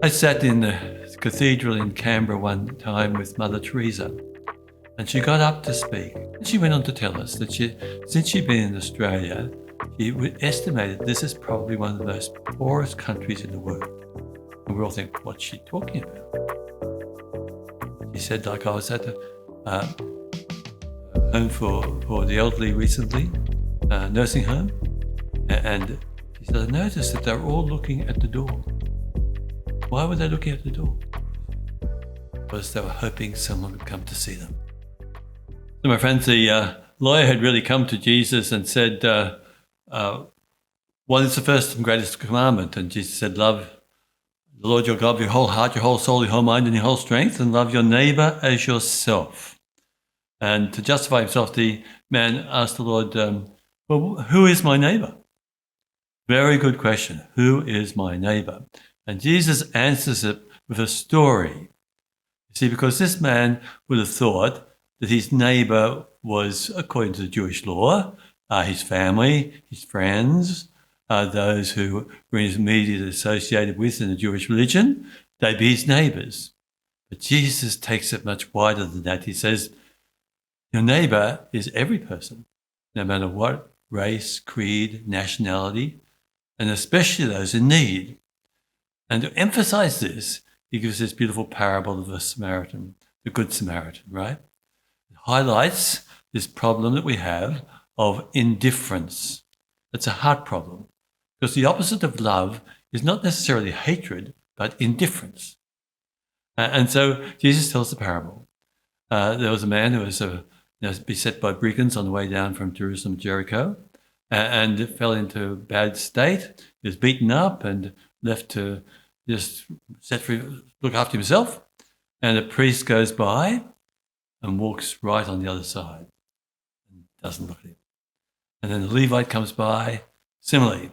I sat in the cathedral in Canberra one time with Mother Teresa, and she got up to speak. And she went on to tell us that since she'd been in Australia, she estimated this is probably one of the most poorest countries in the world. And we all think, what's she talking about? She said, like, I was at a home for the elderly recently, nursing home, and she said, I noticed that they're all looking at the door. Why were they looking at the door? Because they were hoping someone would come to see them. So my friends, the lawyer had really come to Jesus and said, what is the first and greatest commandment? And Jesus said, love the Lord your God with your whole heart, your whole soul, your whole mind, and your whole strength, and love your neighbour as yourself. And to justify himself, the man asked the Lord, well, who is my neighbour? Very good question. Who is my neighbour? And Jesus answers it with a story. You see, because this man would have thought that his neighbour was, according to the Jewish law, his family, his friends, those who were immediately associated with in the Jewish religion, they'd be his neighbours. But Jesus takes it much wider than that. He says, your neighbour is every person, no matter what race, creed, nationality, and especially those in need. And to emphasize this, he gives this beautiful parable of the Samaritan, the Good Samaritan, right? It highlights this problem that we have of indifference. It's a heart problem, because the opposite of love is not necessarily hatred, but indifference. And so Jesus tells the parable. There was a man who was beset by brigands on the way down from Jerusalem to Jericho, and fell into a bad state. He was beaten up and left to just set free, look after himself. And a priest goes by and walks right on the other side and doesn't look at him. And then the Levite comes by, similarly,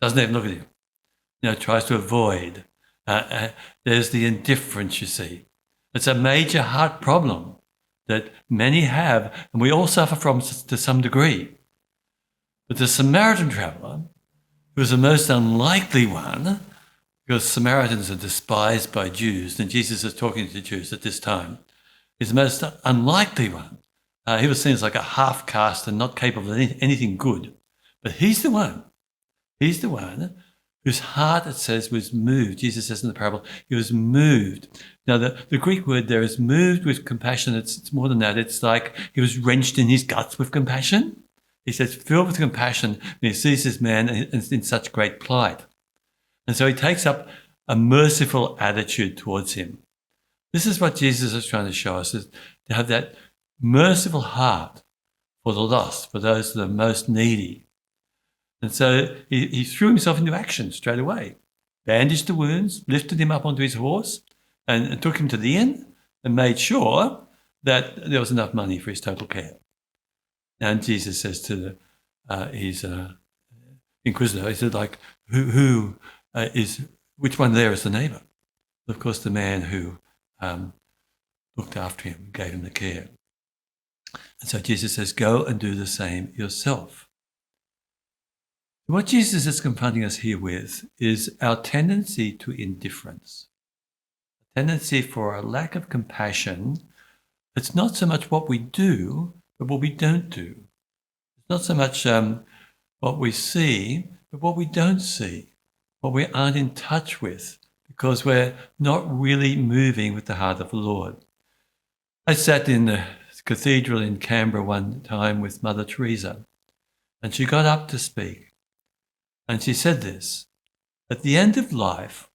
doesn't even look at him. Tries to avoid. There's the indifference, you see. It's a major heart problem that many have, and we all suffer from to some degree. But the Samaritan traveller, who was the most unlikely one, because Samaritans are despised by Jews, and Jesus is talking to the Jews at this time, is the most unlikely one. He was seen as like a half-caste and not capable of anything good. But he's the one whose heart, it says, was moved. Jesus says in the parable, he was moved. Now, the Greek word there is moved with compassion. It's more than that. It's like he was wrenched in his guts with compassion. He says, filled with compassion when he sees this man in such great plight. And so he takes up a merciful attitude towards him. This is what Jesus is trying to show us, is to have that merciful heart for the lost, for those that are most needy. And so he threw himself into action straight away, bandaged the wounds, lifted him up onto his horse, and took him to the inn and made sure that there was enough money for his total care. And Jesus says to his inquisitor, he said, like, which one there is the neighbour? Of course, the man who looked after him, gave him the care. And so Jesus says, go and do the same yourself. What Jesus is confronting us here with is our tendency to indifference, a tendency for a lack of compassion. It's not so much what we do, but what we don't do. It's not so much what we see, but what we don't see, what we aren't in touch with, because we're not really moving with the heart of the Lord. I sat in the cathedral in Canberra one time with Mother Teresa, and she got up to speak. And she said this, at the end of life,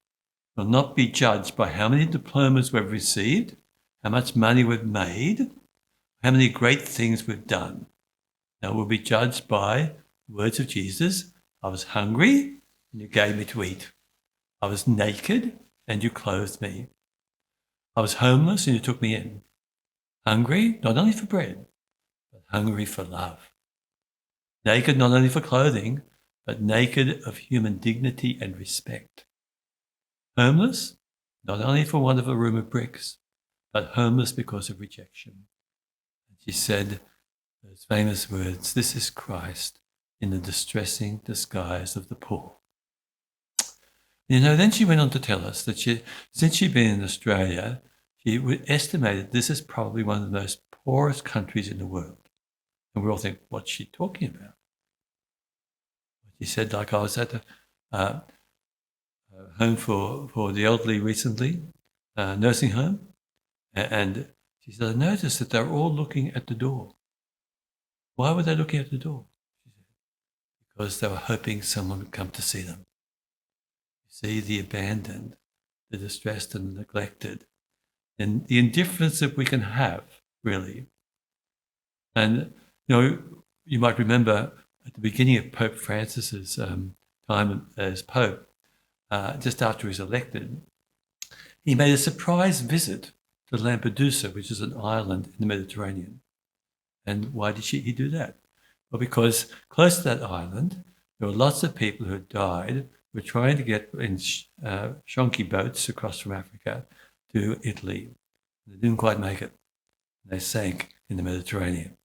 we'll not be judged by how many diplomas we've received, how much money we've made, how many great things we've done. Now we'll be judged by the words of Jesus. I was hungry and you gave me to eat. I was naked and you clothed me. I was homeless and you took me in. Hungry, not only for bread, but hungry for love. Naked, not only for clothing, but naked of human dignity and respect. Homeless, not only for want of a room of bricks, but homeless because of rejection. And she said those famous words, this is Christ in the distressing disguise of the poor. Then she went on to tell us that since she'd been in Australia, she estimated this is probably one of the most poorest countries in the world. And we all think, what's she talking about? She said, like, I was at the home for the elderly recently, nursing home, and she said, I noticed that they're all looking at the door. Why were they looking at the door? She said, because they were hoping someone would come to see them. You see the abandoned, the distressed and the neglected, and the indifference that we can have, really. And, you might remember at the beginning of Pope Francis's time as Pope, just after he was elected, he made a surprise visit to Lampedusa, which is an island in the Mediterranean. And why did he do that? Well, because close to that island, there were lots of people who had died, who were trying to get in shonky boats across from Africa to Italy. They didn't quite make it. They sank in the Mediterranean.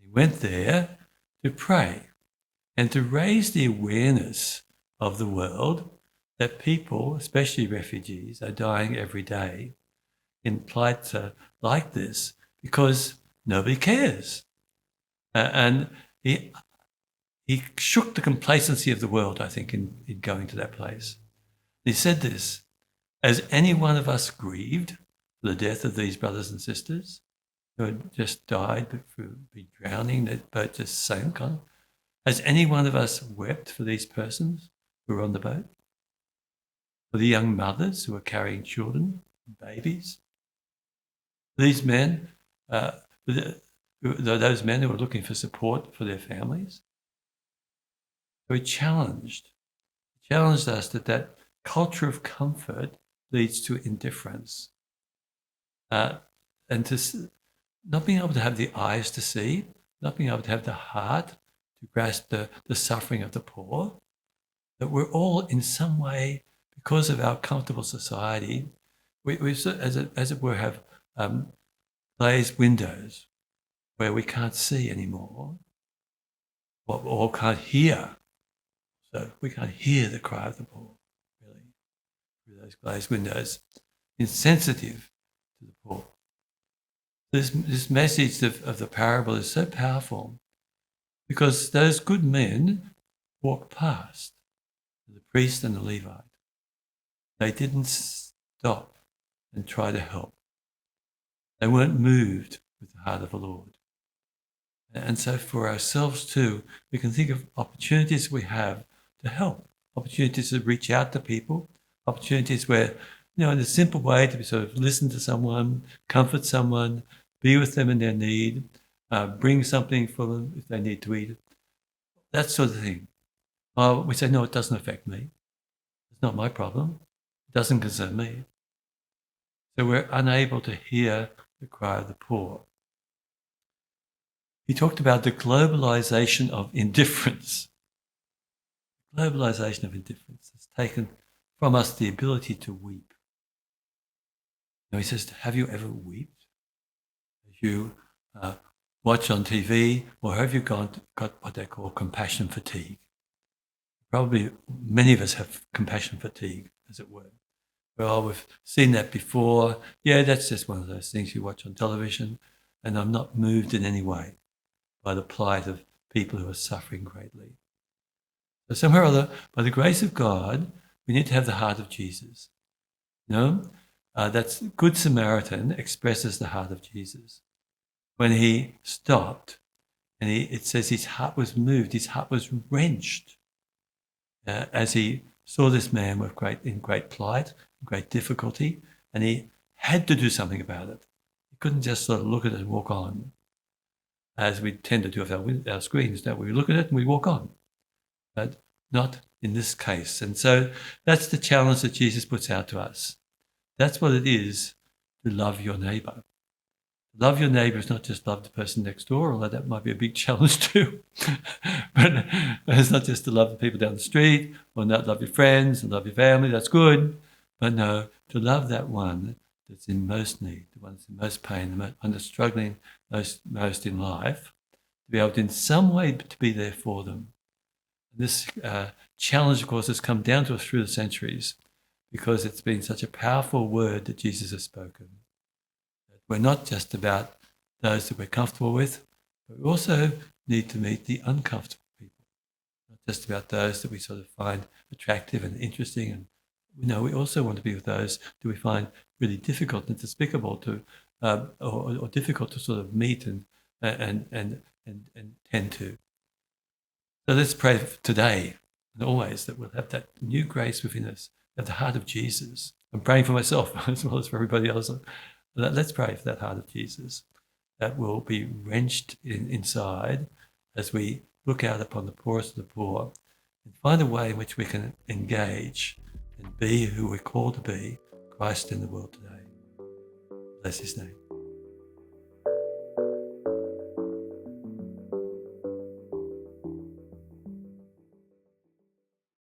He went there to pray and to raise the awareness of the world that people, especially refugees, are dying every day in plights like this because nobody cares. And he shook the complacency of the world, I think, in going to that place. He said this, has any one of us grieved for the death of these brothers and sisters who had just died through drowning, that boat just sank on? Has any one of us wept for these persons who were on the boat? For the young mothers who were carrying children, babies? These men, those men who were looking for support for their families? So he challenged us that culture of comfort leads to indifference. And to not being able to have the eyes to see, not being able to have the heart to grasp the suffering of the poor, that we're all in some way, because of our comfortable society, we as it were, have glazed windows where we can't see anymore or can't hear. So we can't hear the cry of the poor, really, through those glazed windows, insensitive to the poor. This message of the parable is so powerful because those good men walked past, the priest and the Levite. They didn't stop and try to help. They weren't moved with the heart of the Lord. And so for ourselves too, we can think of opportunities we have to help, opportunities to reach out to people, opportunities where, in a simple way to sort of listen to someone, comfort someone, be with them in their need, bring something for them if they need to eat, that sort of thing. We say, no, it doesn't affect me. It's not my problem. It doesn't concern me. So we're unable to hear the cry of the poor. He talked about the globalization of indifference. Globalization of indifference has taken from us the ability to weep. Now he says, have you ever wept? As you watch on TV, or have you got what they call compassion fatigue? Probably many of us have compassion fatigue, as it were. Well, we've seen that before. Yeah, that's just one of those things you watch on television, and I'm not moved in any way by the plight of people who are suffering greatly. So somehow or other, by the grace of God, we need to have the heart of Jesus. That's Good Samaritan expresses the heart of Jesus. When he stopped, and it says his heart was moved, his heart was wrenched as he saw this man in great plight, great difficulty, and he had to do something about it. He couldn't just sort of look at it and walk on, as we tend to do with our screens. Don't we? We look at it and we walk on, but not in this case. And so that's the challenge that Jesus puts out to us. That's what it is to love your neighbour. Love your neighbour is not just love the person next door, although that might be a big challenge too. But it's not just to love the people down the street, or not love your friends and love your family. That's good. But no, to love that one that's in most need, the one that's in most pain, the one that's struggling most in life, to be able to in some way to be there for them. This challenge, of course, has come down to us through the centuries because it's been such a powerful word that Jesus has spoken. We're not just about those that we're comfortable with, but we also need to meet the uncomfortable people. Not just about those that we sort of find attractive and interesting. And we also want to be with those that we find really difficult and despicable to, or difficult to sort of meet and tend to. So let's pray today and always that we'll have that new grace within us, at the heart of Jesus. I'm praying for myself as well as for everybody else. Let's pray for that heart of Jesus that will be wrenched inside as we look out upon the poorest of the poor and find a way in which we can engage and be who we're called to be, Christ in the world today. Bless his name.